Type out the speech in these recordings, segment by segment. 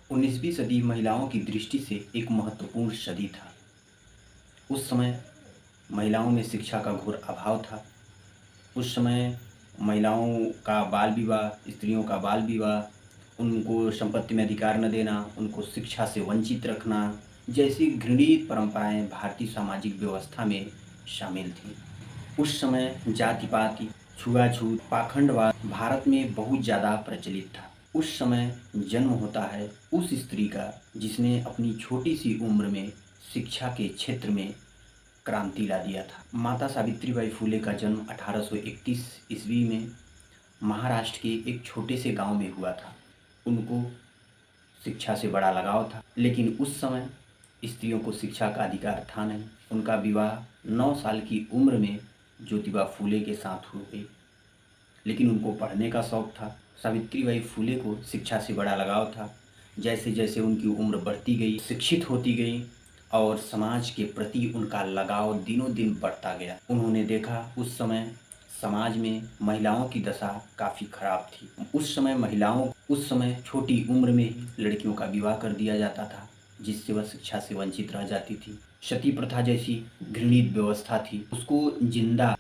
19वीं सदी महिलाओं की दृष्टि से एक महत्वपूर्ण सदी था। उस समय महिलाओं में शिक्षा का घोर अभाव था। उस समय महिलाओं का बाल विवाह, स्त्रियों का बाल विवाह, उनको संपत्ति में अधिकार न देना, उनको शिक्षा से वंचित रखना, जैसी घृणित परंपराएं भारतीय सामाजिक व्यवस्था में शामिल थीं। उस समय जाति-पाति, छुआ-छूत, पाखंडवाद भारत में बहुत ज़्यादा प्रचलित था। उस समय जन्म होता है उस स्त्री का जिसने अपनी छोटी-सी उम्र में शिक्षा के क्षेत्र में क्रांति ला दिया था। माता सावित्रीबाई फुले का जन्म 1831 ईस्वी में महाराष्ट्र के एक छोटे से गांव में हुआ था। उनको शिक्षा से बड़ा लगाव था, लेकिन उस समय स्त्रियों को शिक्षा का अधिकार था नहीं। उनका विवाह 9 साल की उम्र में ज्योतिबा फुले के साथ हो गई, लेकिन उनको पढ़ने का शौक था। सावित्रीबाई फुले को शिक्षा से बड़ा लगाव था। जैसे जैसे उनकी उम्र बढ़ती गई, शिक्षित होती गई और समाज के प्रति उनका लगाव दिनों दिन बढ़ता गया। उन्होंने देखा उस समय समाज में महिलाओं की दशा काफ़ी खराब थी। उस समय छोटी उम्र में ही लड़कियों का विवाह कर दिया जाता था, जिससे वह शिक्षा से वंचित रह जाती थी। सती प्रथा जैसी घृणित व्यवस्था थी, उसको जिंदा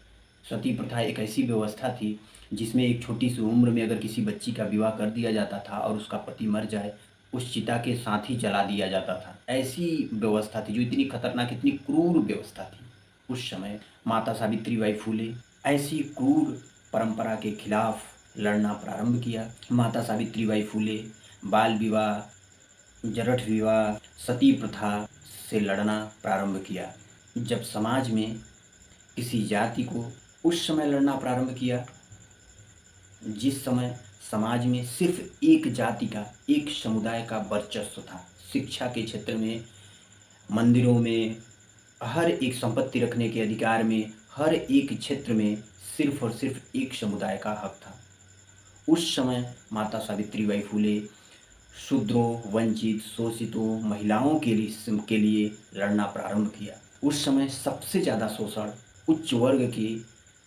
सती प्रथा एक ऐसी व्यवस्था थी जिसमें एक छोटी सी उम्र में अगर किसी बच्ची का विवाह कर दिया जाता था और उसका पति मर जाए, उस चिता के साथ ही जला दिया जाता था। ऐसी व्यवस्था थी जो इतनी खतरनाक, इतनी क्रूर व्यवस्था थी। उस समय माता सावित्रीबाई फुले ऐसी क्रूर परंपरा के खिलाफ लड़ना प्रारंभ किया। माता सावित्रीबाई फुले बाल विवाह, जरठ विवाह, सती प्रथा से लड़ना प्रारंभ किया। जब समाज में किसी जाति को उस समय लड़ना प्रारंभ किया जिस समय समाज में सिर्फ एक जाति का, एक समुदाय का वर्चस्व था। शिक्षा के क्षेत्र में, मंदिरों में, हर एक संपत्ति रखने के अधिकार में, हर एक क्षेत्र में सिर्फ और सिर्फ एक समुदाय का हक था। उस समय माता सावित्रीबाई फुले शूद्रों, वंचित, शोषितों, महिलाओं के लिए लड़ना प्रारंभ किया। उस समय सबसे ज़्यादा शोषण उच्च वर्ग के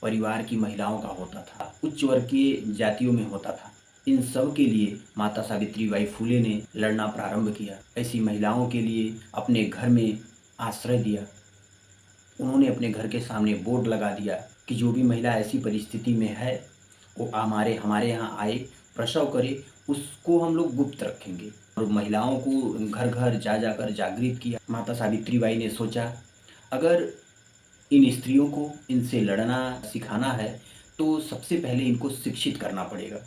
परिवार की महिलाओं का होता था, उच्च वर्ग की जातियों में होता था। इन सब के लिए माता सावित्रीबाई फुले ने लड़ना प्रारंभ किया। ऐसी महिलाओं के लिए अपने घर में आश्रय दिया। उन्होंने अपने घर के सामने बोर्ड लगा दिया कि जो भी महिला ऐसी परिस्थिति में है वो हमारे यहाँ आए, प्रसव करे, उसको हम लोग गुप्त रखेंगे। और महिलाओं को घर घर जा जाकर जागृत किया। माता सावित्रीबाई ने सोचा, अगर इन स्त्रियों को इनसे लड़ना सिखाना है तो सबसे पहले इनको शिक्षित करना पड़ेगा।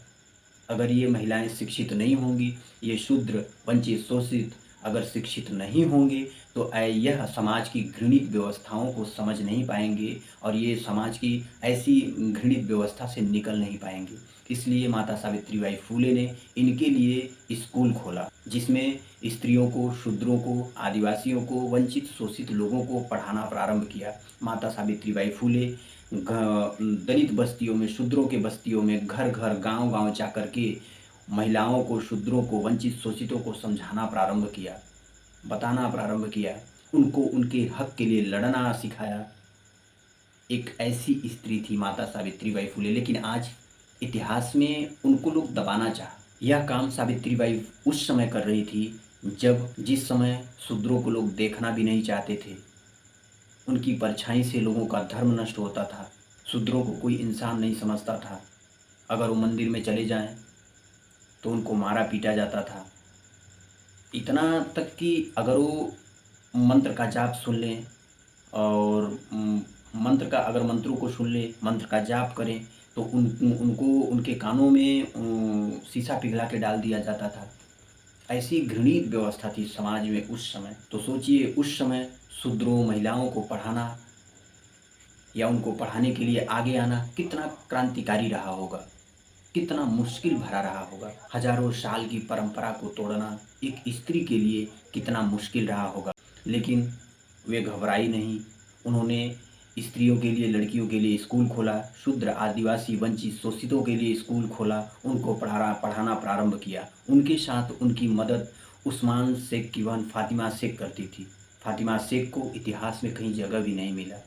अगर ये महिलाएं शिक्षित नहीं होंगी, ये शूद्र, वंचित, शोषित अगर शिक्षित नहीं होंगे तो यह समाज की घृणित व्यवस्थाओं को समझ नहीं पाएंगे और ये समाज की ऐसी घृणित व्यवस्था से निकल नहीं पाएंगे। इसलिए माता सावित्रीबाई फुले ने इनके लिए स्कूल खोला, जिसमें स्त्रियों को, शूद्रों को, आदिवासियों को, वंचित शोषित लोगों को पढ़ाना प्रारंभ किया। माता सावित्रीबाई फुले दलित बस्तियों में, शूद्रों के बस्तियों में, घर घर, गांव गांव जाकर के महिलाओं को, शूद्रों को, वंचित शोषितों को समझाना प्रारंभ किया, बताना प्रारंभ किया, उनको उनके हक के लिए लड़ना सिखाया। एक ऐसी स्त्री थी माता सावित्रीबाई फुले, लेकिन आज इतिहास में उनको लोग दबाना चाहा। यह काम सावित्रीबाई उस समय कर रही थी जिस समय शूद्रों को लोग देखना भी नहीं चाहते थे। उनकी परछाई से लोगों का धर्म नष्ट होता था। शूद्रों को कोई इंसान नहीं समझता था। अगर वो मंदिर में चले जाएं तो उनको मारा पीटा जाता था। इतना तक कि अगर वो मंत्र का जाप सुन लें और अगर मंत्रों को सुन लें, मंत्र का जाप करें तो उनको उनके कानों में शीशा पिघला के डाल दिया जाता था। ऐसी घृणित व्यवस्था थी समाज में उस समय। तो सोचिए, उस समय शूद्रों, महिलाओं को पढ़ाना या उनको पढ़ाने के लिए आगे आना कितना क्रांतिकारी रहा होगा, कितना मुश्किल भरा रहा होगा। हजारों साल की परंपरा को तोड़ना एक स्त्री के लिए कितना मुश्किल रहा होगा। लेकिन वे घबराई नहीं। उन्होंने स्त्रियों के लिए, लड़कियों के लिए स्कूल खोला, शूद्र, आदिवासी, वंचित, शोषितों के लिए स्कूल खोला, उनको पढ़ाना प्रारंभ किया। उनके साथ उनकी मदद उस्मान शेख की बहन फातिमा शेख करती थी। फातिमा शेख को इतिहास में कहीं जगह भी नहीं मिला,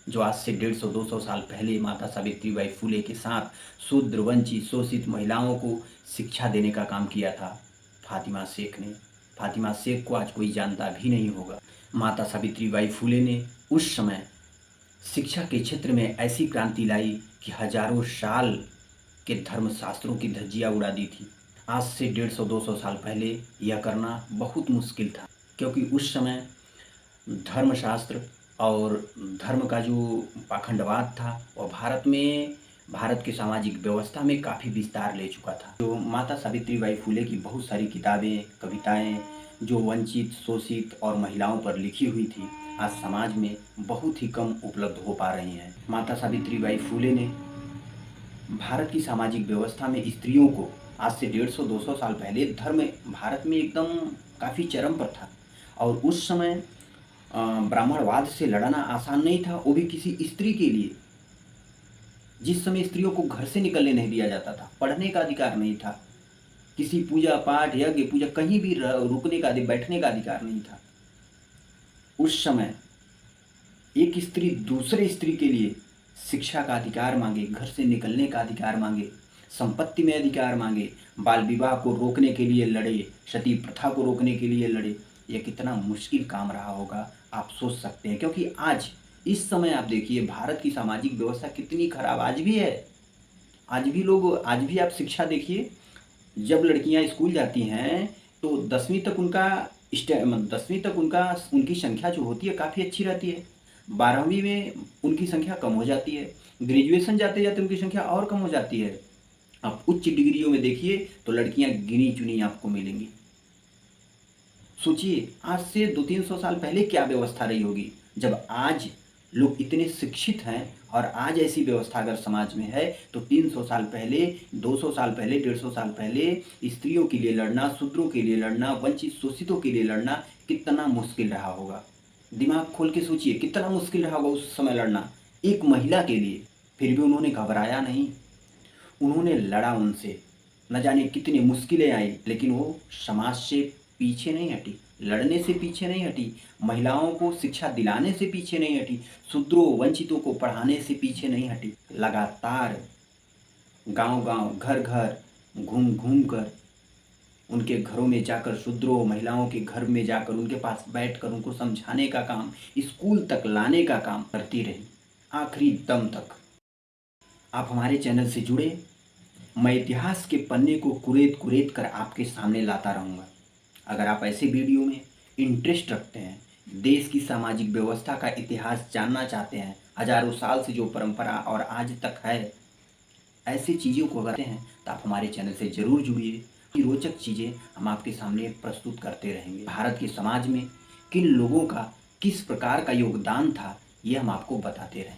जो आज से 150-200 साल पहले माता सावित्रीबाई फुले के साथ शूद्र, वंचित, शोषित महिलाओं को शिक्षा देने का काम किया था। फातिमा शेख ने। फातिमा शेख को आज कोई जानता भी नहीं होगा। माता सावित्रीबाई फुले ने उस समय शिक्षा के क्षेत्र में ऐसी क्रांति लाई कि हजारों साल के धर्मशास्त्रों की धज्जियां उड़ा दी थी। आज से 150-200 साल पहले यह करना बहुत मुश्किल था, क्योंकि उस समय धर्मशास्त्र और धर्म का जो पाखंडवाद था वह भारत के सामाजिक व्यवस्था में काफ़ी विस्तार ले चुका था। जो माता सावित्रीबाई फुले की बहुत सारी किताबें, कविताएं जो वंचित, शोषित और महिलाओं पर लिखी हुई थी, आज समाज में बहुत ही कम उपलब्ध हो पा रही हैं। माता सावित्रीबाई फुले ने भारत की सामाजिक व्यवस्था में स्त्रियों को आज से 150-200 साल पहले धर्म भारत में एकदम काफ़ी चरम पर था, और उस समय ब्राह्मणवाद से लड़ना आसान नहीं था, वो भी किसी स्त्री के लिए। जिस समय स्त्रियों को घर से निकलने नहीं दिया जाता था, पढ़ने का अधिकार नहीं था, किसी पूजा पाठ, यज्ञ पूजा कहीं भी रुकने का, बैठने का अधिकार नहीं था। उस समय एक स्त्री दूसरे स्त्री के लिए शिक्षा का अधिकार मांगे, घर से निकलने का अधिकार मांगे, संपत्ति में अधिकार मांगे, बाल विवाह को रोकने के लिए लड़े, सती प्रथा को रोकने के लिए लड़े। यह कितना मुश्किल काम रहा होगा आप सोच सकते हैं, क्योंकि आज इस समय आप देखिए भारत की सामाजिक व्यवस्था कितनी खराब आज भी है। आज भी आप शिक्षा देखिए, जब लड़कियां स्कूल जाती हैं तो 10वीं तक उनकी संख्या जो होती है काफ़ी अच्छी रहती है। 12वीं में उनकी संख्या कम हो जाती है, ग्रेजुएशन जाते जाते उनकी संख्या और कम हो जाती है। आप उच्च डिग्रियों में देखिए तो लड़कियां गिनी चुनी आपको मिलेंगी। सोचिए आज से 200-300 साल पहले क्या व्यवस्था रही होगी, जब आज लोग इतने शिक्षित हैं और आज ऐसी व्यवस्था अगर समाज में है, तो 300 साल पहले, 200 साल पहले, 150 साल पहले स्त्रियों के लिए लड़ना, शूद्रों के लिए लड़ना, वंचित शोषितों के लिए लड़ना कितना मुश्किल रहा होगा। दिमाग खोल के सोचिए कितना मुश्किल रहा होगा उस समय लड़ना एक महिला के लिए। फिर भी उन्होंने घबराया नहीं, उन्होंने लड़ा उनसे। न जाने कितनी मुश्किलें आई, लेकिन वो समाज से पीछे नहीं हटी, लड़ने से पीछे नहीं हटी, महिलाओं को शिक्षा दिलाने से पीछे नहीं हटी, शूद्रों वंचितों को पढ़ाने से पीछे नहीं हटी। लगातार गांव-गांव, घर-घर घूम घूम कर उनके घरों में जाकर, शूद्रों महिलाओं के घर में जाकर उनके पास बैठकर उनको समझाने का काम, स्कूल तक लाने का काम करती रही आखिरी दम तक। आप हमारे चैनल से जुड़े, मैं इतिहास के पन्ने को कुरेद कर आपके सामने लाता रहूँगा। अगर आप ऐसे वीडियो में इंटरेस्ट रखते हैं, देश की सामाजिक व्यवस्था का इतिहास जानना चाहते हैं, हजारों साल से जो परंपरा और आज तक है, ऐसी चीज़ों को अगर हैं तो आप हमारे चैनल से ज़रूर जुड़िए। रोचक चीज़ें हम आपके सामने प्रस्तुत करते रहेंगे। भारत के समाज में किन लोगों का किस प्रकार का योगदान था, ये हम आपको बताते रहेंगे।